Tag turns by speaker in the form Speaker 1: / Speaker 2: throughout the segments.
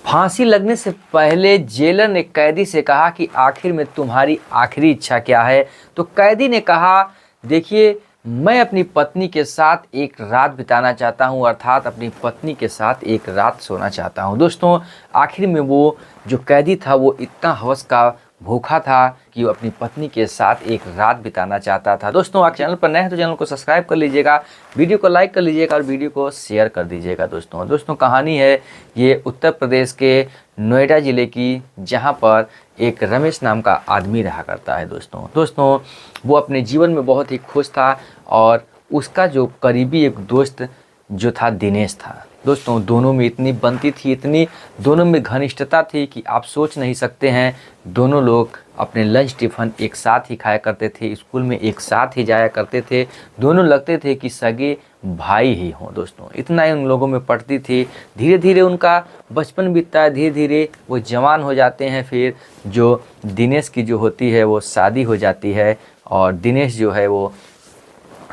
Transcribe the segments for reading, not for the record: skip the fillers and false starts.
Speaker 1: फांसी लगने से पहले जेलर ने कैदी से कहा कि आखिर में तुम्हारी आखिरी इच्छा क्या है। तो कैदी ने कहा, देखिए मैं अपनी पत्नी के साथ एक रात बिताना चाहता हूं, अर्थात अपनी पत्नी के साथ एक रात सोना चाहता हूं। दोस्तों आखिर में वो जो कैदी था वो इतना हवस का भूखा था कि वो अपनी पत्नी के साथ एक रात बिताना चाहता था। दोस्तों आप चैनल पर नए हैं तो चैनल को सब्सक्राइब कर लीजिएगा, वीडियो को लाइक कर लीजिएगा और वीडियो को शेयर कर दीजिएगा। दोस्तों कहानी है ये उत्तर प्रदेश के नोएडा ज़िले की, जहां पर एक रमेश नाम का आदमी रहा करता है। दोस्तों वो अपने जीवन में बहुत ही खुश था और उसका जो करीबी एक दोस्त जो था दिनेश था। दोस्तों दोनों में इतनी बनती थी, इतनी दोनों में घनिष्ठता थी कि आप सोच नहीं सकते हैं। दोनों लोग अपने लंच टिफ़िन एक साथ ही खाया करते थे, स्कूल में एक साथ ही जाया करते थे, दोनों लगते थे कि सगे भाई ही हों। दोस्तों इतना ही उन लोगों में पड़ती थी। धीरे धीरे उनका बचपन बीतता है, धीरे धीरे वो जवान हो जाते हैं। फिर जो दिनेश की जो होती है वो शादी हो जाती है और दिनेश जो है वो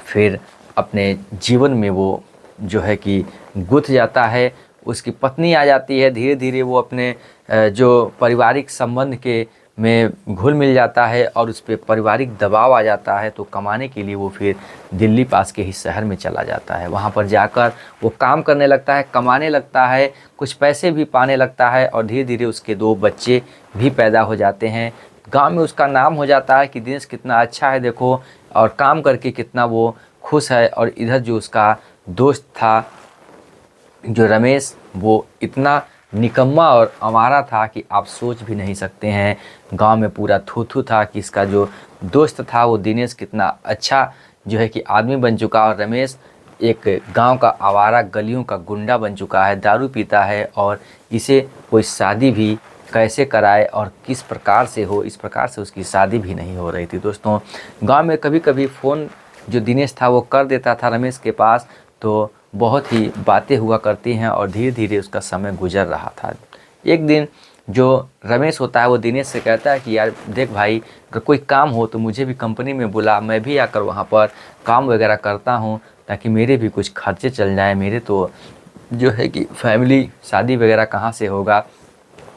Speaker 1: फिर अपने जीवन में वो जो है कि गुथ जाता है। उसकी पत्नी आ जाती है, धीरे धीरे वो अपने जो पारिवारिक संबंध के में घुल मिल जाता है और उस पर पारिवारिक दबाव आ जाता है। तो कमाने के लिए वो फिर दिल्ली पास के ही शहर में चला जाता है। वहाँ पर जाकर वो काम करने लगता है, कमाने लगता है, कुछ पैसे भी पाने लगता है और धीरे धीरे उसके 2 बच्चे भी पैदा हो जाते हैं। गांव में उसका नाम हो जाता है कि दिनेश कितना अच्छा है देखो, और काम करके कितना वो खुश है। और इधर जो उसका दोस्त था जो रमेश, वो इतना निकम्मा और आवारा था कि आप सोच भी नहीं सकते हैं। गांव में पूरा थू-थू था कि इसका जो दोस्त था वो दिनेश कितना अच्छा जो है कि आदमी बन चुका, और रमेश एक गांव का आवारा गलियों का गुंडा बन चुका है, दारू पीता है और इसे कोई शादी भी कैसे कराए और किस प्रकार से हो, इस प्रकार से उसकी शादी भी नहीं हो रही थी। दोस्तों गांव में कभी कभी फ़ोन जो दिनेश था वो कर देता था रमेश के पास, तो बहुत ही बातें हुआ करती हैं और धीरे धीरे उसका समय गुजर रहा था। एक दिन जो रमेश होता है वो दिनेश से कहता है कि यार देख भाई, अगर कोई काम हो तो मुझे भी कंपनी में बुला, मैं भी आकर वहाँ पर काम वगैरह करता हूँ ताकि मेरे भी कुछ खर्चे चल जाएं। मेरे तो जो है कि फैमिली शादी वगैरह कहाँ से होगा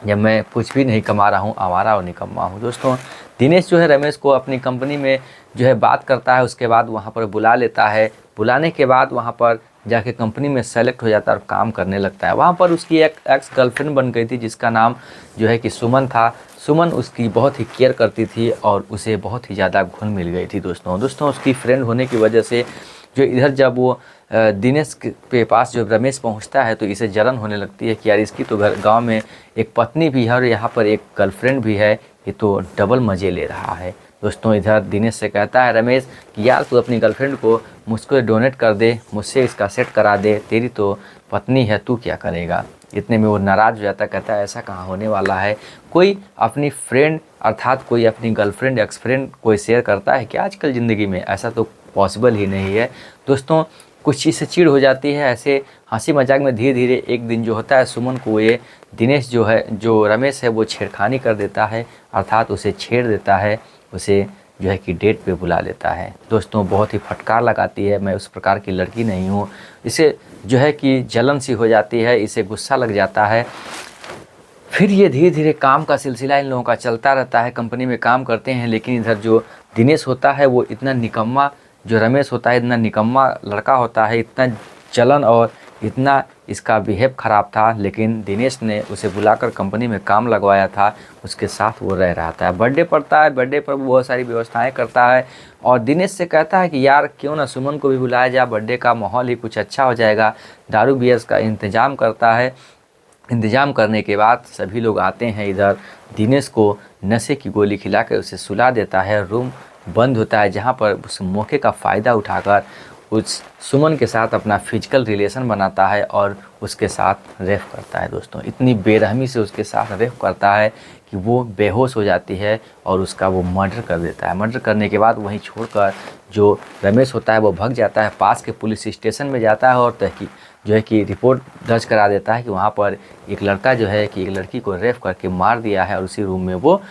Speaker 1: जब मैं कुछ भी नहीं कमा रहा हूँ, आवारा और निकम्मा हूँ। दोस्तों दिनेश जो है रमेश को अपनी कंपनी में जो है बात करता है, उसके बाद वहाँ पर बुला लेता है। बुलाने के बाद वहाँ पर जाके कंपनी में सेलेक्ट हो जाता है और काम करने लगता है। वहाँ पर उसकी एक एक्स गर्लफ्रेंड बन गई थी जिसका नाम जो है कि सुमन था। सुमन उसकी बहुत ही केयर करती थी और उसे बहुत ही ज़्यादा घुल मिल गई थी। दोस्तों उसकी फ्रेंड होने की वजह से जो इधर जब वो दिनेश के पास जो रमेश पहुंचता है तो इसे जलन होने लगती है कि यार इसकी तो गांव में एक पत्नी भी है और यहाँ पर एक गर्लफ्रेंड भी है, ये तो डबल मज़े ले रहा है। दोस्तों इधर दिनेश से कहता है रमेश कि यार तू अपनी गर्लफ्रेंड को मुझको डोनेट कर दे, मुझसे इसका सेट करा दे, तेरी तो पत्नी है, तू क्या करेगा। इतने में वो नाराज़ हो जाता, कहता है ऐसा कहाँ होने वाला है, कोई अपनी फ्रेंड अर्थात कोई अपनी गर्लफ्रेंड एक्स फ्रेंड कोई शेयर करता है कि आजकल ज़िंदगी में, ऐसा तो पॉसिबल ही नहीं है। दोस्तों कुछ चीज़ से चिढ़ हो जाती है। ऐसे हंसी मजाक में धीरे धीरे एक दिन जो होता है सुमन को ये दिनेश जो है, जो रमेश है, वो छेड़खानी कर देता है, अर्थात उसे छेड़ देता है, उसे जो है कि डेट पे बुला लेता है। दोस्तों बहुत ही फटकार लगाती है, मैं उस प्रकार की लड़की नहीं हूँ। इसे जो है कि जलन सी हो जाती है, इसे गुस्सा लग जाता है। फिर ये धीरे धीरे काम का सिलसिला इन लोगों का चलता रहता है, कंपनी में काम करते हैं। लेकिन इधर जो दिनेश होता है वो इतना निकम्मा, जो रमेश होता है इतना निकम्मा लड़का होता है, इतना जलन और इतना इसका बिहेव ख़राब था। लेकिन दिनेश ने उसे बुलाकर कंपनी में काम लगवाया था, उसके साथ वो रह रहा था। बर्थडे पड़ता है, बर्थडे पर बहुत सारी व्यवस्थाएं करता है और दिनेश से कहता है कि यार क्यों ना सुमन को भी बुलाया जाए, बर्थडे का माहौल ही कुछ अच्छा हो जाएगा। दारू बियर का इंतज़ाम करता है। इंतज़ाम करने के बाद सभी लोग आते हैं। इधर दिनेश को नशे की गोली खिलाकर उसे सुला देता है। रूम बंद होता है जहाँ पर उस मौके का फ़ायदा उठाकर उस सुमन के साथ अपना फिजिकल रिलेशन बनाता है और उसके साथ रेप करता है। दोस्तों इतनी बेरहमी से उसके साथ रेप करता है कि वो बेहोश हो जाती है और उसका वो मर्डर कर देता है। मर्डर करने के बाद वहीं छोड़कर जो रमेश होता है वो भाग जाता है, पास के पुलिस स्टेशन में जाता है और जो है कि रिपोर्ट दर्ज करा देता है कि वहाँ पर एक लड़का जो है कि एक लड़की को रेप करके मार दिया है और उसी रूम में वो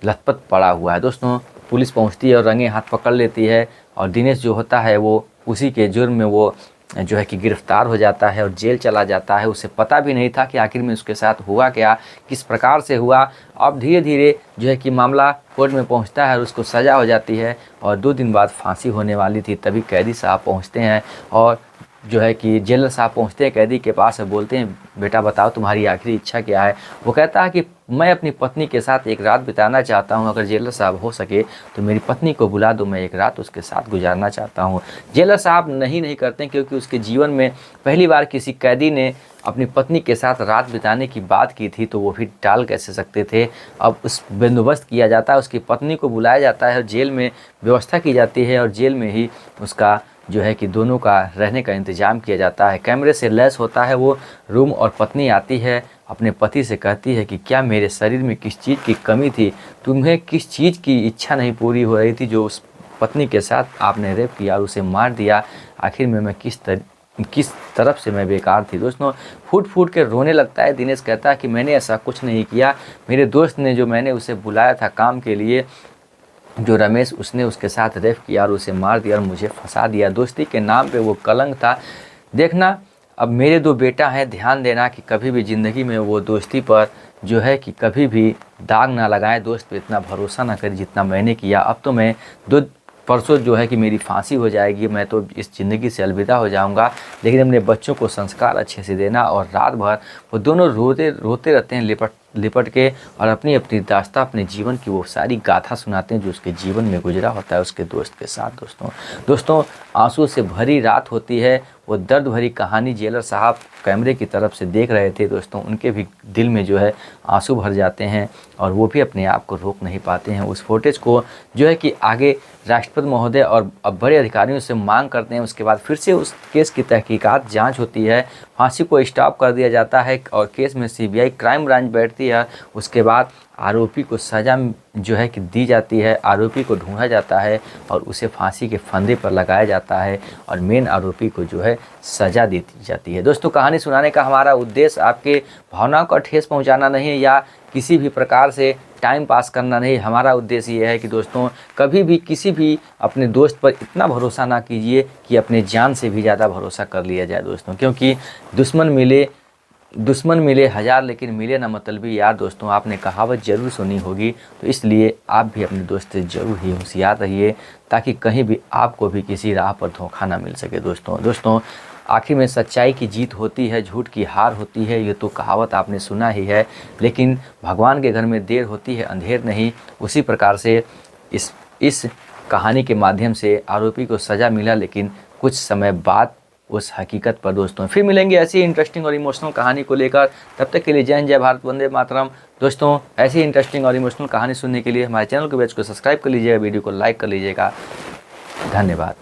Speaker 1: लथपथ पड़ा हुआ है। दोस्तों पुलिस पहुंचती है और रंगे हाथ पकड़ लेती है और दिनेश जो होता है वो उसी के जुर्म में वो जो है कि गिरफ्तार हो जाता है और जेल चला जाता है। उसे पता भी नहीं था कि आखिर में उसके साथ हुआ क्या, किस प्रकार से हुआ। अब धीरे धीरे जो है कि मामला कोर्ट में पहुंचता है और उसको सज़ा हो जाती है और 2 दिन बाद फांसी होने वाली थी। तभी कैदी साहब पहुंचते हैं और जो है कि जेलर साहब पहुंचते हैं कैदी के पास और बोलते हैं, बेटा बताओ तुम्हारी आखिरी इच्छा क्या है। वो कहता है कि मैं अपनी पत्नी के साथ एक रात बिताना चाहता हूं, अगर जेलर साहब हो सके तो मेरी पत्नी को बुला दो, मैं एक रात उसके साथ गुजारना चाहता हूं। जेलर साहब नहीं करते, क्योंकि उसके जीवन में पहली बार किसी कैदी ने अपनी पत्नी के साथ रात बिताने की बात की थी, तो वो भी टाल कैसे सकते थे। अब उस बंदोबस्त किया जाता है, उसकी पत्नी को बुलाया जाता है और जेल में व्यवस्था की जाती है और जेल में ही उसका जो है कि दोनों का रहने का इंतज़ाम किया जाता है। कैमरे से लैस होता है वो रूम और पत्नी आती है, अपने पति से कहती है कि क्या मेरे शरीर में किस चीज़ की कमी थी, तुम्हें किस चीज़ की इच्छा नहीं पूरी हो रही थी जो उस पत्नी के साथ आपने रेप किया और उसे मार दिया। आखिर में मैं किस तरफ से मैं बेकार थी। दोस्तों फूट फूट के रोने लगता है। दिनेश कहता है कि मैंने ऐसा कुछ नहीं किया, मेरे दोस्त ने, जो मैंने उसे बुलाया था काम के लिए, जो रमेश, उसने उसके साथ रेप किया और उसे मार दिया और मुझे फंसा दिया। दोस्ती के नाम पे वो कलंक था। देखना अब मेरे 2 बेटा हैं, ध्यान देना कि कभी भी ज़िंदगी में वो दोस्ती पर जो है कि कभी भी दाग ना लगाएं, दोस्त पे इतना भरोसा ना करें जितना मैंने किया। अब तो मैं 2 परसों जो है कि मेरी फांसी हो जाएगी, मैं तो इस ज़िंदगी से अलविदा हो जाऊंगा, लेकिन अपने बच्चों को संस्कार अच्छे से देना। और रात भर वो दोनों रोते रहते हैं लिपट के और अपनी अपनी दास्तां, अपने जीवन की वो सारी गाथा सुनाते हैं जो उसके जीवन में गुजरा होता है उसके दोस्त के साथ। दोस्तों आंसू से भरी रात होती है, वो दर्द भरी कहानी जेलर साहब कैमरे की तरफ से देख रहे थे। दोस्तों उनके भी दिल में जो है आंसू भर जाते हैं और वो भी अपने आप को रोक नहीं पाते हैं। उस फुटेज को जो है कि आगे राष्ट्रपति महोदय और बड़े अधिकारियों से मांग करते हैं। उसके बाद फिर से उस केस की तहकीकात जांच होती है, फांसी को स्टॉप कर दिया जाता है और केस में सीबीआई क्राइम ब्रांच बैठती है। उसके बाद आरोपी को सज़ा जो है कि दी जाती है, आरोपी को ढूंढा जाता है और उसे फांसी के फंदे पर लगाया जाता है और मेन आरोपी को जो है सज़ा दी जाती है। दोस्तों कहानी सुनाने का हमारा उद्देश्य आपके भावनाओं का ठेस पहुंचाना नहीं है या किसी भी प्रकार से टाइम पास करना नहीं। हमारा उद्देश्य ये है कि दोस्तों कभी भी किसी भी अपने दोस्त पर इतना भरोसा ना कीजिए कि अपने जान से भी ज़्यादा भरोसा कर लिया जाए दोस्तों, क्योंकि दुश्मन मिले 1000 लेकिन मिले ना मतलबी यार। दोस्तों आपने कहावत ज़रूर सुनी होगी, तो इसलिए आप भी अपने दोस्त से ज़रूर ही होशियार रहिए ताकि कहीं भी आपको भी किसी राह पर धोखा ना मिल सके। दोस्तों आखिर में सच्चाई की जीत होती है, झूठ की हार होती है, ये तो कहावत आपने सुना ही है। लेकिन भगवान के घर में देर होती है, अंधेर नहीं। उसी प्रकार से इस कहानी के माध्यम से आरोपी को सज़ा मिला, लेकिन कुछ समय बाद उस हकीकत पर। दोस्तों फिर मिलेंगे ऐसी इंटरेस्टिंग और इमोशनल कहानी को लेकर। तब तक के लिए जय हिंद, जय भारत, वंदे मातरम। दोस्तों ऐसी इंटरेस्टिंग और इमोशनल कहानी सुनने के लिए हमारे चैनल को पेज को सब्सक्राइब कर लीजिएगा, वीडियो को लाइक कर लीजिएगा। धन्यवाद।